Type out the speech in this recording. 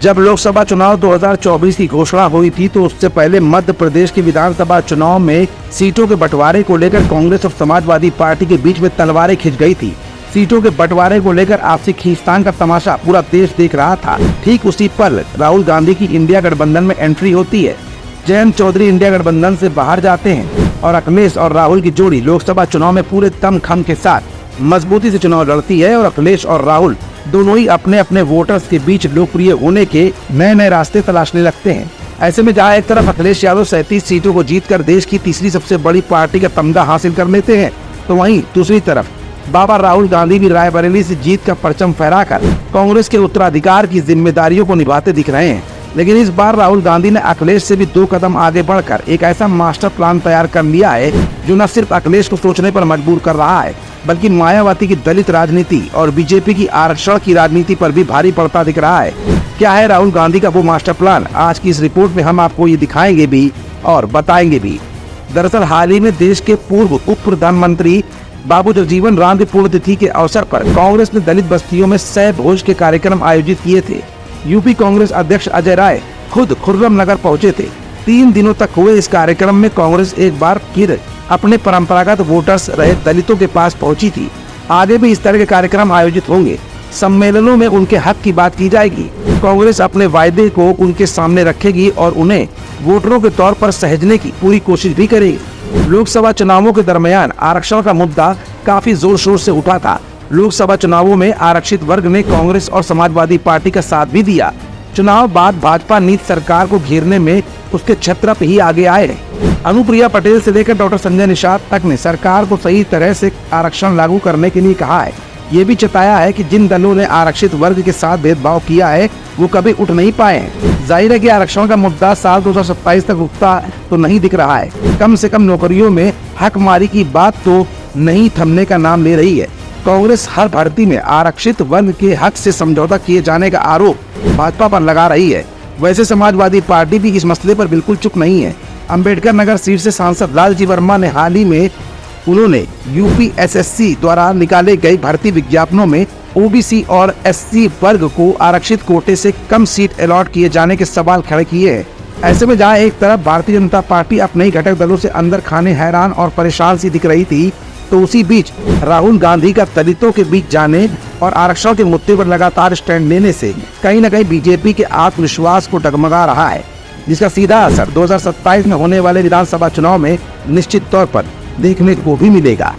जब लोकसभा चुनाव 2024 की घोषणा हुई थी तो उससे पहले मध्य प्रदेश के विधानसभा चुनाव में सीटों के बंटवारे को लेकर कांग्रेस और समाजवादी पार्टी के बीच में तलवारें खिंच गई थी। सीटों के बंटवारे को लेकर आपसी खींचतान का तमाशा पूरा देश देख रहा था। ठीक उसी पल राहुल गांधी की इंडिया गठबंधन में एंट्री होती है। जयंत चौधरी इंडिया गठबंधन से बाहर जाते हैं और अखिलेश और राहुल की जोड़ी लोकसभा चुनाव में पूरे दमखम के साथ मजबूती से चुनाव लड़ती है और अखिलेश और राहुल दोनों ही अपने अपने वोटर्स के बीच लोकप्रिय होने के नए नए रास्ते तलाशने लगते हैं। ऐसे में जहां एक तरफ अखिलेश यादव 37 सीटों को जीतकर देश की तीसरी सबसे बड़ी पार्टी का तमगा हासिल कर लेते हैं, तो वहीं दूसरी तरफ बाबा राहुल गांधी भी रायबरेली से जीत का परचम फहराकर कांग्रेस के उत्तराधिकार की जिम्मेदारियों को निभाते दिख रहे हैं। लेकिन इस बार राहुल गांधी ने अखिलेश से भी 2 कदम आगे बढ़कर एक ऐसा मास्टर प्लान तैयार कर लिया है जो न सिर्फ अखिलेश को सोचने पर मजबूर कर रहा है, बल्कि मायावती की दलित राजनीति और बीजेपी की आरक्षण की राजनीति पर भी भारी पड़ता दिख रहा है। क्या है राहुल गांधी का वो मास्टर प्लान? आज की इस रिपोर्ट में हम आपको ये दिखाएंगे भी और बताएंगे भी। दरअसल हाल ही में देश के पूर्व उप प्रधानमंत्री बाबू जगजीवन राम की पुण्यतिथि के अवसर पर कांग्रेस ने दलित बस्तियों में सह भोज के कार्यक्रम आयोजित किए थे। यूपी कांग्रेस अध्यक्ष अजय राय खुद खुर्रम नगर पहुँचे थे। 3 दिनों तक हुए इस कार्यक्रम में कांग्रेस एक बार फिर अपने परंपरागत वोटर्स रहे दलितों के पास पहुंची थी। आगे भी इस तरह के कार्यक्रम आयोजित होंगे। सम्मेलनों में उनके हक की बात की जाएगी। कांग्रेस अपने वायदे को उनके सामने रखेगी और उन्हें वोटरों के तौर पर सहेजने की पूरी कोशिश भी करेगी। लोकसभा चुनावों के दरमियान आरक्षण का मुद्दा काफी जोर शोर से उठा था। लोकसभा चुनावों में आरक्षित वर्ग ने कांग्रेस और समाजवादी पार्टी का साथ भी दिया। चुनाव बाद भाजपा नीति सरकार को घेरने में उसके छत्र पे ही आगे आए। अनुप्रिया पटेल से लेकर डॉक्टर संजय निषाद तक ने सरकार को सही तरह से आरक्षण लागू करने के लिए कहा है। ये भी चेताया है कि जिन दलों ने आरक्षित वर्ग के साथ भेदभाव किया है वो कभी उठ नहीं पाए हैं। जाहिर है कि आरक्षण का मुद्दा साल 2027 तक उठता तो नहीं दिख रहा है। कम से कम नौकरियों में हकमारी की बात तो नहीं थमने का नाम ले रही है। कांग्रेस हर भर्ती में आरक्षित वर्ग के हक से समझौता किए जाने का आरोप भाजपा पर लगा रही है। वैसे समाजवादी पार्टी भी इस मसले पर बिल्कुल चुप नहीं है। अंबेडकर नगर सीट से सांसद लालजी वर्मा ने हाल ही में उन्होंने यूपीएसएससी द्वारा निकाले गए भर्ती विज्ञापनों में ओबीसी और एससी वर्ग को आरक्षित कोटे से कम सीट अलॉट किए जाने के सवाल खड़े किए हैं। ऐसे में जहां एक तरफ भारतीय जनता पार्टी अपने ही घटक दलों से अंदर खाने हैरान और परेशान सी दिख रही थी, तो उसी बीच राहुल गांधी का दलितों के बीच जाने और आरक्षण के मुद्दे पर लगातार स्टैंड लेने से कहीं न कहीं बीजेपी के आत्मविश्वास को डगमगा रहा है, जिसका सीधा असर 2027 में होने वाले विधानसभा चुनाव में निश्चित तौर पर देखने को भी मिलेगा।